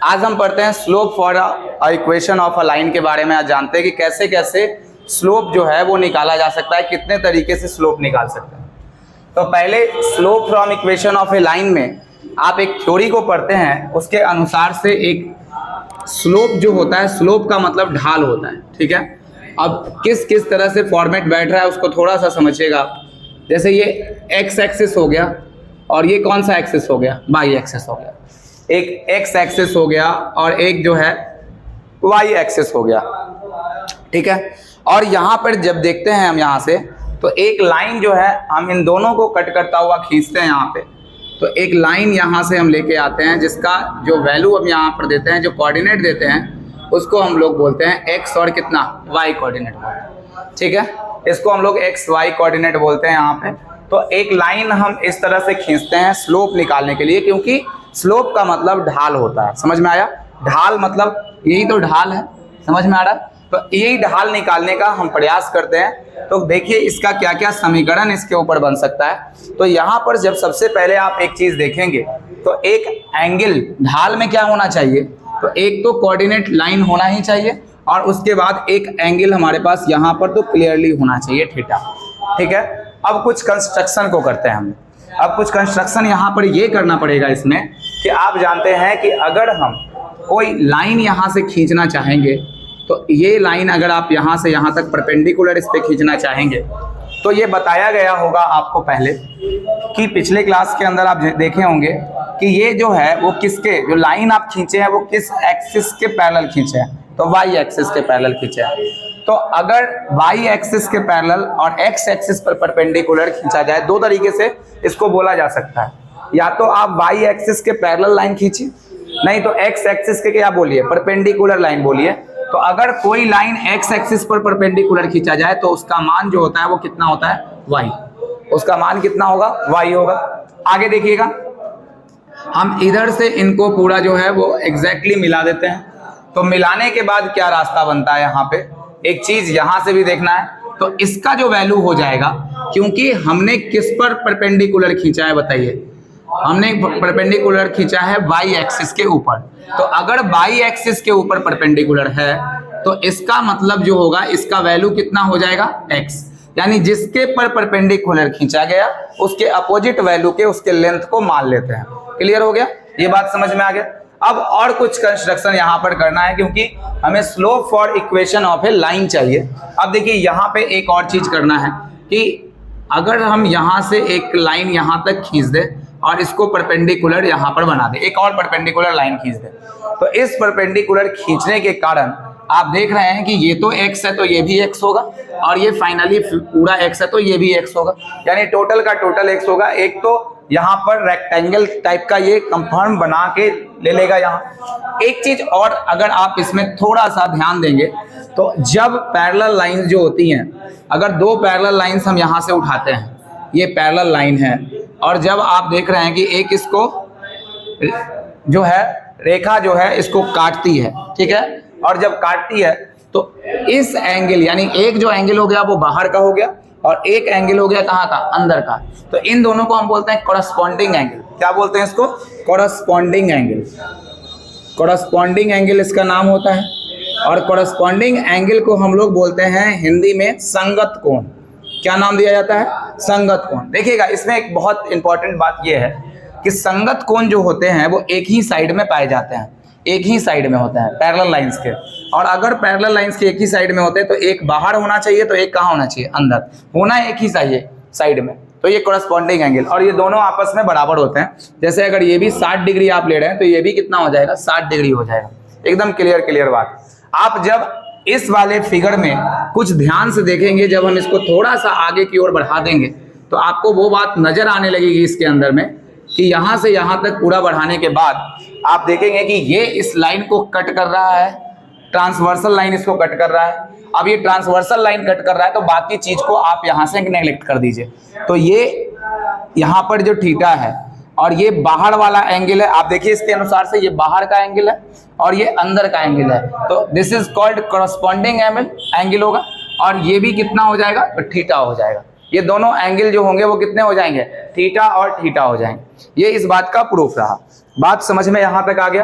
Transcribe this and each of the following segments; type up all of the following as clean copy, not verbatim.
आज हम पढ़ते हैं slope for equation of a line के बारे में। आज जानते हैं कि कैसे कैसे स्लोप जो है वो निकाला जा सकता है, कितने तरीके से स्लोप निकाल सकते हैं। तो पहले slope from equation of A line में आप एक थ्योरी को पढ़ते हैं, उसके अनुसार से एक स्लोप जो होता है, स्लोप का मतलब ढाल होता है, ठीक है। अब किस किस तरह से फॉर्मेट बैठ रहा है उसको थोड़ा सा समझिएगा। जैसे ये एक्स एक्सिस हो गया और ये कौन सा एक्सिस हो गया, वाई एक्सिस हो गया। एक एक्स एक्सिस हो गया और एक जो है वाई एक्सिस हो गया, ठीक है। और यहाँ पर जब देखते हैं हम यहाँ से, तो एक लाइन जो है हम इन दोनों को कट करता हुआ खींचते हैं यहाँ पे। तो एक लाइन यहाँ से हम लेके आते हैं जिसका जो वैल्यू हम यहाँ पर देते हैं, जो कोऑर्डिनेट देते हैं, उसको हम लोग बोलते हैं एक्स और कितना वाई कोऑर्डिनेट बोलते हैं, ठीक है। इसको हम लोग एक्स वाई कोऑर्डिनेट बोलते हैं यहाँ पे। तो एक लाइन हम इस तरह से खींचते हैं स्लोप निकालने के लिए, क्योंकि स्लोप का मतलब ढाल होता है। समझ में आया? ढाल मतलब यही तो ढाल है, समझ में आ रहा है? तो यही ढाल निकालने का हम प्रयास करते हैं। तो देखिए इसका क्या क्या समीकरण इसके ऊपर बन सकता है। तो यहाँ पर जब सबसे पहले आप एक चीज देखेंगे तो एक एंगल ढाल में क्या होना चाहिए, तो एक तो कोऑर्डिनेट लाइन होना ही चाहिए और उसके बाद एक एंगल हमारे पास यहाँ पर तो क्लियरली होना चाहिए थीटा, ठीक है। अब कुछ कंस्ट्रक्शन को करते हैं हम। अब कुछ कंस्ट्रक्शन यहाँ पर ये करना पड़ेगा इसमें कि आप जानते हैं कि अगर हम कोई लाइन यहाँ से खींचना चाहेंगे, तो ये लाइन अगर आप यहाँ से यहाँ तक परपेंडिकुलर इस पे खींचना चाहेंगे, तो ये बताया गया होगा आपको पहले कि पिछले क्लास के अंदर आप देखे होंगे कि ये जो है वो किसके, जो लाइन आप खींचे हैं वो किस एक्सिस के पैरेलल खींचे हैं, तो वाई एक्सिस के पैरेलल खींचे हैं। तो अगर वाई एक्सिस के पैरेलल और एक्स एक्सिस पर परपेंडिकुलर खींचा जाए, दो तरीके से इसको बोला जा सकता है। या तो आप वाई एक्सिस के पैरेलल लाइन खींचिए, नहीं तो एक्स एक्सिस के क्या बोलिए, परपेंडिकुलर लाइन बोलिए। तो अगर कोई लाइन एक्स एक्सिस पर परपेंडिकुलर खींचा जाए तो उसका मान जो होता है वो कितना होता है, वाई। उसका मान कितना होगा, वाई होगा। आगे देखिएगा, हम इधर से इनको पूरा जो है वो एग्जैक्टली मिला देते हैं। तो मिलाने के बाद क्या रास्ता बनता है, यहाँ पे एक चीज यहाँ से भी देखना है। तो इसका जो वैल्यू हो जाएगा, क्योंकि हमने किस पर परपेंडिकुलर खींचा है बताइए, हमने परपेंडिकुलर खींचा है वाई एक्सिस के ऊपर। तो अगर वाई एक्सिस के ऊपर परपेंडिकुलर है तो इसका मतलब जो होगा, इसका वैल्यू कितना हो जाएगा, एक्स। यानी जिसके पर परपेंडिकुलर खींचा गया उसके अपोजिट वैल्यू के उसके लेंथ को मान लेते हैं। क्लियर हो गया? ये बात समझ में आ गया। अब और कुछ कंस्ट्रक्शन यहाँ पर करना है, क्योंकि हमें slope for equation of A line चाहिए। अब देखिए यहाँ पे एक और चीज करना है कि अगर हम यहाँ से एक लाइन यहाँ तक खींच दे और इसको परपेंडिकुलर यहाँ पर बना दे, एक और परपेंडिकुलर लाइन खींच दे, तो इस परपेंडिकुलर खींचने के कारण आप देख रहे हैं कि ये तो x है तो ये भी x होगा, और ये फाइनली पूरा x है तो ये भी x होगा, यानी टोटल का टोटल x होगा। एक तो यहाँ पर रेक्टेंगल टाइप का ये कंफर्म बना के ले लेगा यहाँ। एक चीज और अगर आप इसमें थोड़ा सा ध्यान देंगे, तो जब पैरेलल लाइंस जो होती हैं, अगर दो पैरेलल लाइंस हम यहाँ से उठाते हैं, ये पैरेलल लाइन है, और जब आप देख रहे हैं कि एक इसको जो है रेखा जो है इसको काटती है, ठीक है, और जब काटती है तो इस एंगल, यानी एक जो एंगल हो गया वो बाहर का हो गया और एक एंगल हो गया कहाँ का, अंदर का। तो इन दोनों को हम बोलते हैं कॉरस्पॉन्डिंग एंगल। क्या बोलते हैं इसको, कॉरस्पॉन्डिंग एंगल। कॉरस्पॉन्डिंग एंगल इसका नाम होता है। और कॉरस्पॉन्डिंग एंगल को हम लोग बोलते हैं हिंदी में संगत कोण। क्या नाम दिया जाता है, संगत कोण। देखिएगा इसमें एक बहुत इंपॉर्टेंट बात यह है कि संगत कोण जो होते हैं वो एक ही साइड में पाए जाते हैं, एक ही साइड में होते हैं पैरेलल लाइंस के। और अगर पैरेलल लाइंस के एक ही साइड में होते हैं तो एक बाहर होना चाहिए तो एक कहाँ होना चाहिए, अंदर होना, एक ही चाहिए साइड में। तो ये कॉरस्पॉन्डिंग एंगल, और ये दोनों आपस में बराबर होते हैं। जैसे अगर ये भी 60 डिग्री आप ले रहे हैं तो ये भी कितना हो जाएगा, 60 डिग्री हो जाएगा। एकदम क्लियर बात। आप जब इस वाले फिगर में कुछ ध्यान से देखेंगे, जब हम इसको थोड़ा सा आगे की ओर बढ़ा देंगे तो आपको वो बात नजर आने लगेगी इसके अंदर में कि यहाँ से यहाँ तक पूरा बढ़ाने के बाद आप देखेंगे कि ये इस लाइन को कट कर रहा है, ट्रांसवर्सल लाइन इसको कट कर रहा है। अब ये ट्रांसवर्सल लाइन कट कर रहा है तो बाकी चीज को आप यहाँ से नेग्लेक्ट कर दीजिए। तो ये यहाँ पर जो थीटा है और ये बाहर वाला एंगल है, आप देखिए इसके अनुसार से ये बाहर का एंगल है और ये अंदर का एंगल है। तो this is called corresponding angle होगा। और ये भी कितना हो जाएगा, तो थीटा हो जाएगा। ये दोनों एंगल जो होंगे वो कितने हो जाएंगे, थीटा और थीटा हो जाएंगे। ये इस बात का प्रूफ रहा। बात समझ में यहाँ तक आ गया।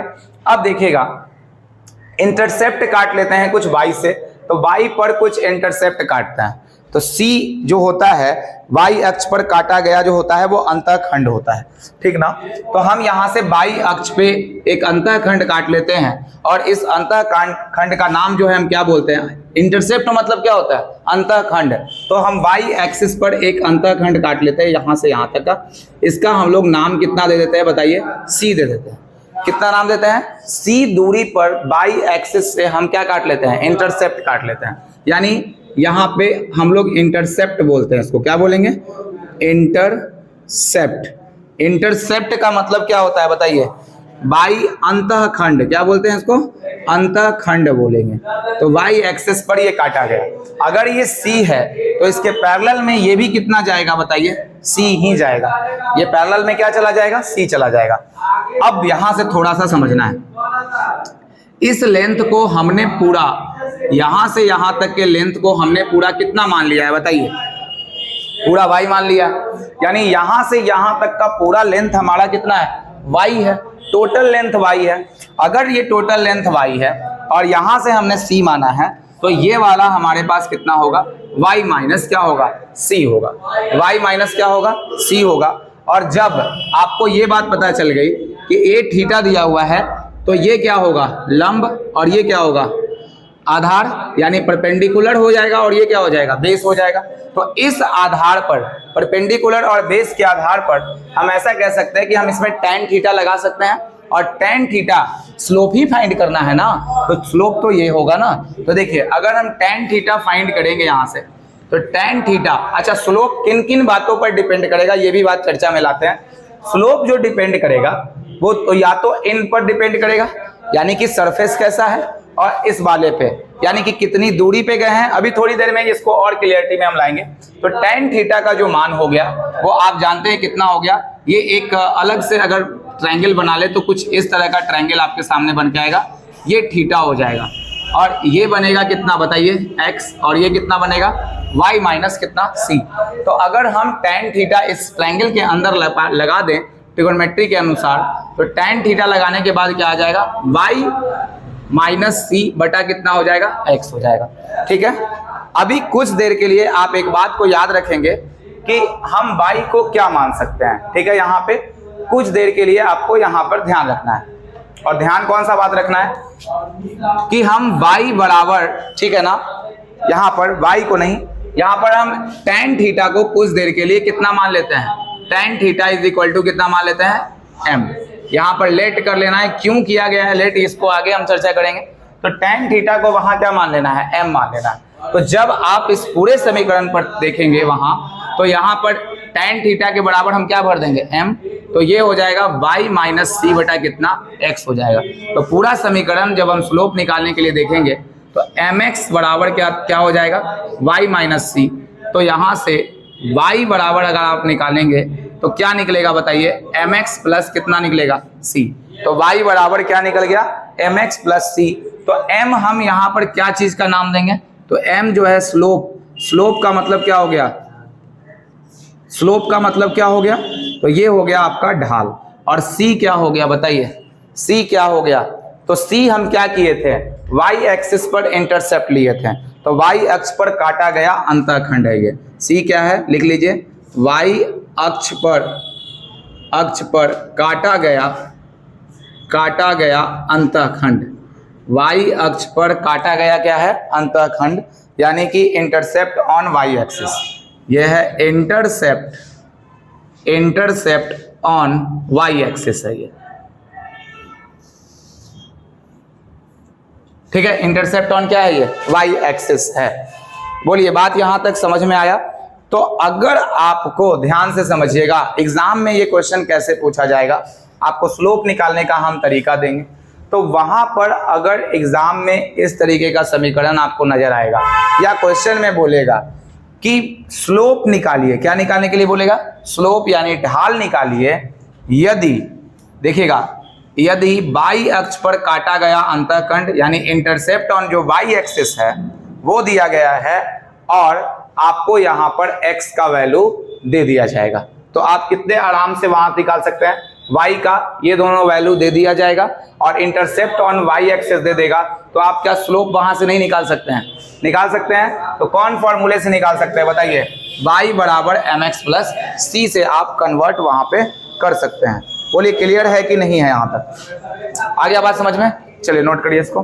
अब देखिएगा इंटरसेप्ट काट लेते हैं कुछ y से, तो y पर कुछ इंटरसेप्ट काटता है, तो C जो होता है y अक्ष पर काटा गया जो होता है वो अंतःखंड होता है, ठीक ना। तो हम यहाँ से y अक्ष पे एक अंतःखंड काट लेते हैं और इस अंतःखंड का नाम जो है हम क्या बोलते हैं, इंटरसेप्ट मतलब क्या होता है, अंतःखंड। तो हम y एक्सिस पर एक अंतःखंड काट लेते हैं यहाँ से यहाँ तक का, इसका हम लोग नाम कितना दे देते हैं बताइए, C दे देते हैं। कितना नाम देते हैं, C दूरी पर y एक्सिस से हम क्या काट लेते हैं, इंटरसेप्ट काट लेते हैं, यानी यहाँ पे हम लोग इंटरसेप्ट बोलते हैं, इसको क्या बोलेंगे, इंटरसेप्ट। इंटरसेप्ट का मतलब क्या होता है बताइए, बाई अंतःखंड, क्या बोलते हैं इसको, अंतःखंड बोलेंगे। तो y एक्सिस पर ये काटा गया, अगर ये C है तो इसके पैरेलल में ये भी कितना जाएगा बताइए, C ही जाएगा, ये पैरेलल में क्या चला जाएगा, C चला जाएगा। अब यहां से थोड़ा सा समझना है, इस लेंथ को हमने पूरा यहां से यहां तक के लेंथ को हमने पूरा कितना मान लिया है बताइए, पूरा y मान लिया, यानी यहां से यहां तक का पूरा लेंथ हमारा कितना है, y है, टोटल लेंथ y है। अगर ये टोटल लेंथ y है और यहां से हमने c माना है, तो ये वाला हमारे पास कितना होगा, y माइनस क्या होगा, c होगा, y माइनस क्या होगा, c होगा। और जब आपको ये बात पता चल गई कि a थीटा दिया हुआ है, तो ये क्या होगा, लंब, और ये क्या होगा, आधार, यानी परपेंडिकुलर हो जाएगा, और ये क्या हो जाएगा, बेस हो जाएगा। तो इस आधार पर, परपेंडिकुलर और बेस के आधार पर हम ऐसा कह सकते हैं कि हम इसमें tan थीटा लगा सकते हैं, और tan थीटा स्लोप ही फाइंड करना है ना, तो स्लोप तो ये होगा ना। तो देखिए अगर हम tan थीटा फाइंड करेंगे यहाँ से, तो tan थीटा, अच्छा स्लोप किन किन बातों पर डिपेंड करेगा ये भी बात चर्चा में लाते हैं। स्लोप जो डिपेंड करेगा वो तो या तो इन पर डिपेंड करेगा, यानी कि सरफेस कैसा है, और इस वाले पे, यानी कि कितनी दूरी पे गए हैं। अभी थोड़ी देर में इसको और क्लियरिटी में हम लाएंगे। तो tan थीटा का जो मान हो गया वो आप जानते हैं कितना हो गया, ये एक अलग से अगर ट्रायंगल बना ले तो कुछ इस तरह का ट्रायंगल आपके सामने बन के आएगा, ये थीटा हो जाएगा, और ये बनेगा कितना बताइए, x, और ये कितना बनेगा, y माइनस कितना, c। तो अगर हम tan थीटा इस ट्रायंगल के अंदर लगा दें ट्रिगोनोमेट्री के अनुसार, तो tan थीटा लगाने के बाद क्या आ जाएगा, y माइनस c बटा कितना हो जाएगा, x हो जाएगा, ठीक है। अभी कुछ देर के लिए आप एक बात को याद रखेंगे कि हम y को क्या मान सकते हैं, ठीक है। यहाँ पे कुछ देर के लिए आपको यहाँ पर ध्यान रखना है, और ध्यान कौन सा बात रखना है कि हम y बराबर, ठीक है ना, यहाँ पर y को नहीं, यहाँ पर हम tan थीटा को कुछ देर के लिए कितना मान लेते हैं, tan theta is equal to कितना मान लेते हैं, m। यहाँ पर लेट कर लेना है, क्यों किया गया है लेट, इसको आगे हम चर्चा करेंगे। तो tan थीटा को वहां क्या मान लेना है, m मान लेना है। तो जब आप इस पूरे समीकरण पर देखेंगे वहां, तो यहाँ पर tan थीटा के बराबर हम क्या भर देंगे, m, तो ये हो जाएगा y माइनस c बटा कितना, x हो जाएगा। तो पूरा समीकरण जब हम स्लोप निकालने के लिए देखेंगे तो mx बराबर क्या हो जाएगा, y माइनस c। तो यहाँ से y बराबर अगर आप निकालेंगे तो क्या निकलेगा बताइए, mx प्लस कितना निकलेगा, c। तो y बराबर क्या निकल गया, mx प्लस c। तो m हम यहाँ पर क्या चीज का नाम देंगे, तो m जो है स्लोप, स्लोप का मतलब क्या हो गया, स्लोप का मतलब क्या हो गया, तो ये हो गया आपका ढाल। और c क्या हो गया बताइए, c क्या हो गया, तो c हम क्या किए थे, y एक्सिस पर इंटरसेप्ट लिए थे, तो y अक्ष पर काटा गया अंतःखंड है ये। c क्या है लिख लीजिए, y अक्ष पर काटा गया अंतःखंड, y अक्ष पर काटा गया क्या है, अंतःखंड, यानी कि इंटरसेप्ट ऑन y एक्सिस। यह है इंटरसेप्ट ऑन y एक्सिस है ये, ठीक है। इंटरसेप्ट ऑन क्या है ये, y एक्सिस है। बोलिए बात यहां तक समझ में आया। तो अगर आपको ध्यान से समझिएगा, एग्जाम में ये क्वेश्चन कैसे पूछा जाएगा, आपको स्लोप निकालने का हम तरीका देंगे। तो वहां पर अगर एग्जाम में इस तरीके का समीकरण आपको नजर आएगा, या क्वेश्चन में बोलेगा कि स्लोप निकालिए, क्या निकालने के लिए बोलेगा, स्लोप यानी ढाल निकालिए, यदि देखिएगा, यदि y अक्ष पर काटा गया अंतःखंड यानी इंटरसेप्ट ऑन जो y एक्सिस है वो दिया गया है, और आपको यहाँ पर x का वैल्यू दे दिया जाएगा, तो आप कितने आराम से वहां निकाल सकते हैं, y का ये दोनों वैल्यू दे दिया जाएगा और इंटरसेप्ट ऑन y एक्सिस दे देगा, तो आप क्या स्लोप वहां से नहीं निकाल सकते हैं? निकाल सकते हैं। तो कौन फॉर्मूले से निकाल सकते हैं बताइए? y बराबर mx प्लस c से आप कन्वर्ट वहां पे कर सकते हैं। बोलिए क्लियर है कि नहीं है यहाँ तक? आ गया बात समझ में? चलिए नोट करिए इसको।